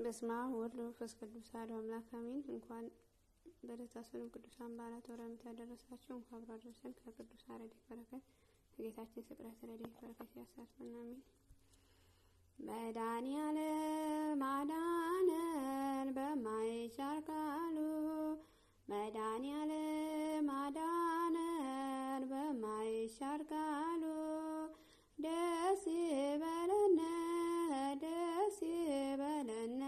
በስመ አብ ወወልድ ወመንፈስ ቅዱስ አሐዱ አምላክ አሜን። እንኳን ለታሰሩ ቅዱሳን በዓላት ወራሚት ያደረሳችሁ እንኳን አብሮ አደረሰን። ከቅዱስ ረድኤት በረከት ከጌታችን ስቅለት ረድኤት በረከት ያሳትፈን አሜን። መድኃኒዓለም አዳነን በማይቻል ቃሉ፣ መድኃኒዓለም አዳነን በማይቻል ቃሉ። ደስ ይበለን ደስ ይበለን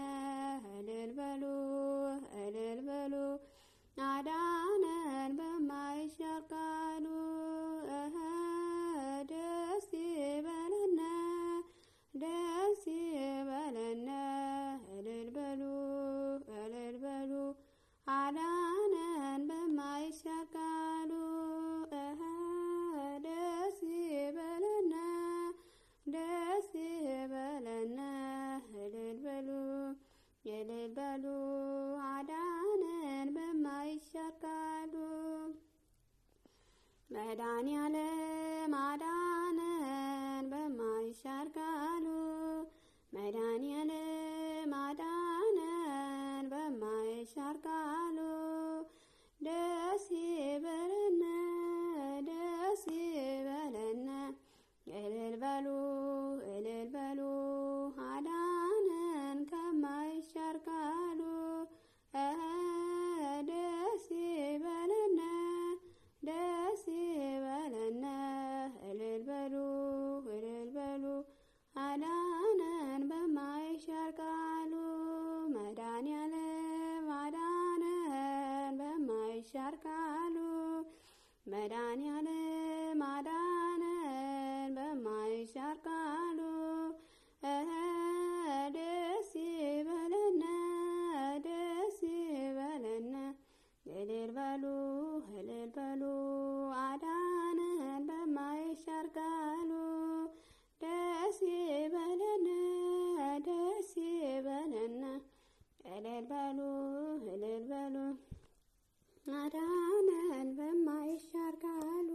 እልል በሉ እልል በሉ፣ አዳነን በማይሻር ቃሉ። ደስ ይበለን ደስ ይበለን እልል በሉ እልል በሉ፣ አዳነን በማይሻር ቃሉ። ደስ ይበለን ደስ ይበለን እልል በሉ እልል በሉ፣ አዳነን በማይሻር ቃሉ። መድኃኒዓለም አዳነን በማይሻር ቃሉ፣ መድኃኒዓለም አዳነን በማይሻር ቃሉ። ደስ ይበለን ደስ ይበለን እልል በሉ እልል በሉ፣ አዳነን ከማይሻር ቃሉ። ደስ ይበለን ደስ ይበለን እልል በሉ እልል በሉ፣ አዳነን በማይሻር ቃሉ። መድኃኒዓለም አዳነን በማይሻር ቃሉ፣ መድኃኒዓለም አዳነን በማይሻር ቃሉ። ደስ ይበለን ደስ ይበለን እልል በሉ እልል በሉ፣ አዳነን በማይሻር ቃሉ። ደስ ይበለን ደስ ይበለን እልል በሉ እልል በሉ፣ አዳነን በማይሻር ቃሉ።